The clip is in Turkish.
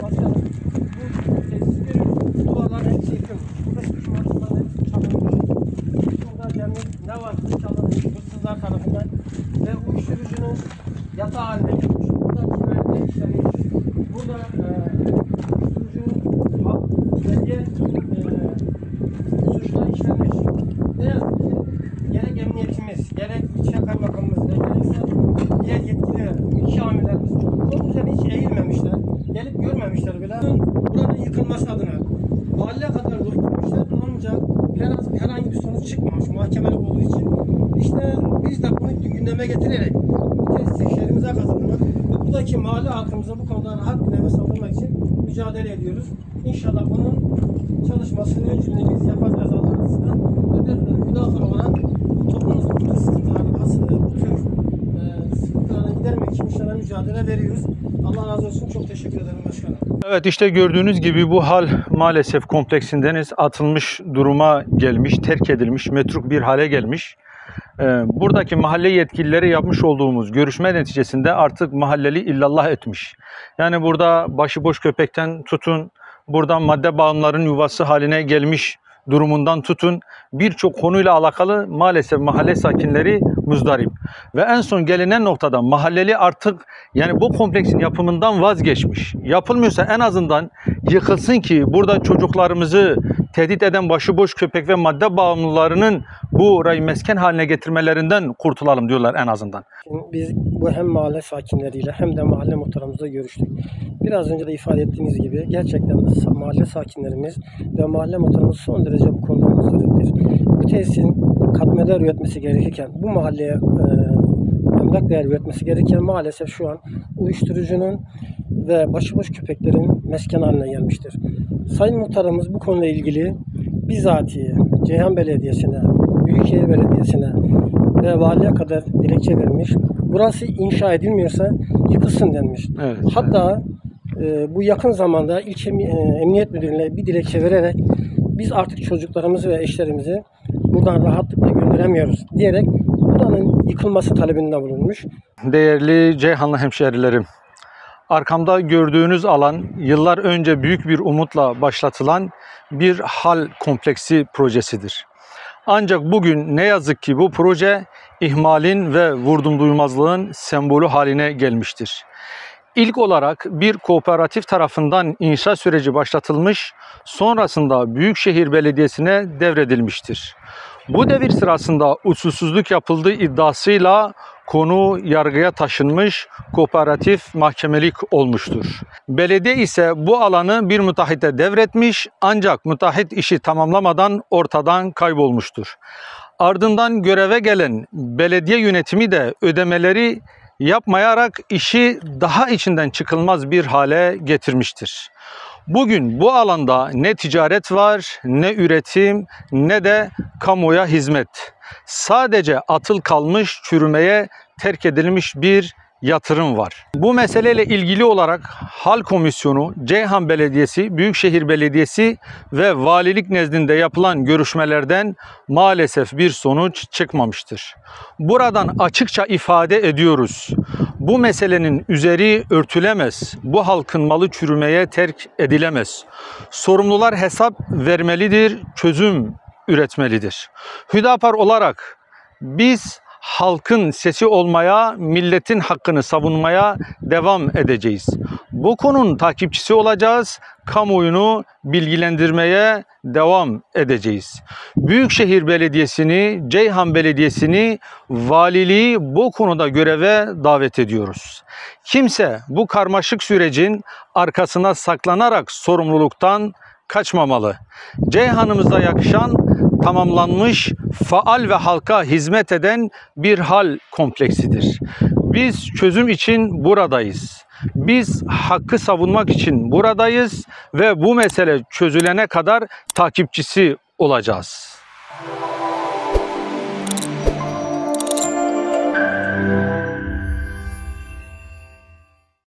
Başkanım, bu tesislerin duvarları hepsi yıkılmış. Buradaki cumartesiler hepsi çalınmış. Burada demir ne varsa çalınmış hırsızlar tarafından ve uyuşturucunun yatağı haline gelmiş. Burada kiretle işlenmiş. Burada uyuşturucunun ve diğer suçlar işlenmiş. Ne yazık ki gerek emniyetimiz, gerek ilçe kaymakamımız ve gerekse diğer yetkili ilçe amirlerimiz bunun üzerine hiç eğilmemişler. Gelip görmemişler bile. Buranın yıkılması adına mahalle kadar da gitmişler ancak herhangi bir sonuç çıkmamış mahkemelik olduğu için. İşte biz de bunu gündeme getirerek bu tesisi şehrimize kazanmak ve buradaki mahalle halkımıza bu konuda rahat bir nefes almak için mücadele ediyoruz. İnşallah bunun çalışmasını öncülüğünü biz yapacağız Allah'ın izniyle ve bir müdafaa olarak toplumumuzun bu tür sıkıntılarını, bu tür sıkıntılarını gidermek için inşallah mücadele veriyoruz. Allah razı olsun. Çok teşekkür ederim başkanım. Evet, işte gördüğünüz gibi bu hal maalesef kompleksindeniz atılmış duruma gelmiş, terk edilmiş, metruk bir hale gelmiş. Buradaki mahalle yetkilileri yapmış olduğumuz görüşme neticesinde artık mahalleli illallah etmiş. Yani burada başıboş köpekten tutun, buradan madde bağımlıların yuvası haline gelmiş durumundan tutun birçok konuyla alakalı maalesef mahalle sakinleri muzdarip. Ve en son gelinen noktada mahalleli artık yani bu kompleksin yapımından vazgeçmiş. Yapılmıyorsa en azından yıkılsın ki burada çocuklarımızı tehdit eden başıboş köpek ve madde bağımlılarının bu orayı mesken haline getirmelerinden kurtulalım diyorlar en azından. Biz bu hem mahalle sakinleriyle hem de mahalle muhtarımızla görüştük. Biraz önce de ifade ettiğiniz gibi gerçekten mahalle sakinlerimiz ve mahalle muhtarımız son derece bu konuda muzdariptir. Bu tesisin katma değer üretmesi gerekirken, bu mahalleye emlak değer üretmesi gerekirken maalesef şu an uyuşturucunun ve başıboş köpeklerin mesken haline gelmiştir. Sayın Muhtarımız bu konuyla ilgili bizatihi Ceyhan Belediyesi'ne, Büyükşehir Belediyesi'ne ve valiye kadar dilekçe vermiş. Burası inşa edilmiyorsa yıkılsın denmiş. Evet, hatta bu yakın zamanda ilçe emniyet müdürlüğüne bir dilekçe vererek biz artık çocuklarımızı ve eşlerimizi buradan rahatlıkla gönderemiyoruz diyerek buranın yıkılması talebinde bulunmuş. Değerli Ceyhanlı hemşehrilerim, arkamda gördüğünüz alan yıllar önce büyük bir umutla başlatılan bir hal kompleksi projesidir. Ancak bugün ne yazık ki bu proje ihmalin ve vurdumduymazlığın sembolü haline gelmiştir. İlk olarak bir kooperatif tarafından inşa süreci başlatılmış, sonrasında Büyükşehir Belediyesi'ne devredilmiştir. Bu devir sırasında usulsüzlük yapıldığı iddiasıyla konu yargıya taşınmış, kooperatif mahkemelik olmuştur. Belediye ise bu alanı bir müteahhite devretmiş ancak müteahhit işi tamamlamadan ortadan kaybolmuştur. Ardından göreve gelen belediye yönetimi de ödemeleri yapmayarak işi daha içinden çıkılmaz bir hale getirmiştir. Bugün bu alanda ne ticaret var, ne üretim, ne de kamuya hizmet. Sadece atıl kalmış, çürümeye terk edilmiş bir yatırım var. Bu meseleyle ilgili olarak Hal Komisyonu, Ceyhan Belediyesi, Büyükşehir Belediyesi ve valilik nezdinde yapılan görüşmelerden maalesef bir sonuç çıkmamıştır. Buradan açıkça ifade ediyoruz. Bu meselenin üzeri örtülemez. Bu halkın malı çürümeye terk edilemez. Sorumlular hesap vermelidir. Çözüm üretmelidir. Hüdapar olarak biz halkın sesi olmaya, milletin hakkını savunmaya devam edeceğiz. Bu konunun takipçisi olacağız, kamuoyunu bilgilendirmeye devam edeceğiz. Büyükşehir Belediyesi'ni, Ceyhan Belediyesi'ni, valiliği bu konuda göreve davet ediyoruz. Kimse bu karmaşık sürecin arkasına saklanarak sorumluluktan kaçmamalı. Ceyhan'ımıza yakışan tamamlanmış, faal ve halka hizmet eden bir hal kompleksidir. Biz çözüm için buradayız. Biz hakkı savunmak için buradayız ve bu mesele çözülene kadar takipçisi olacağız.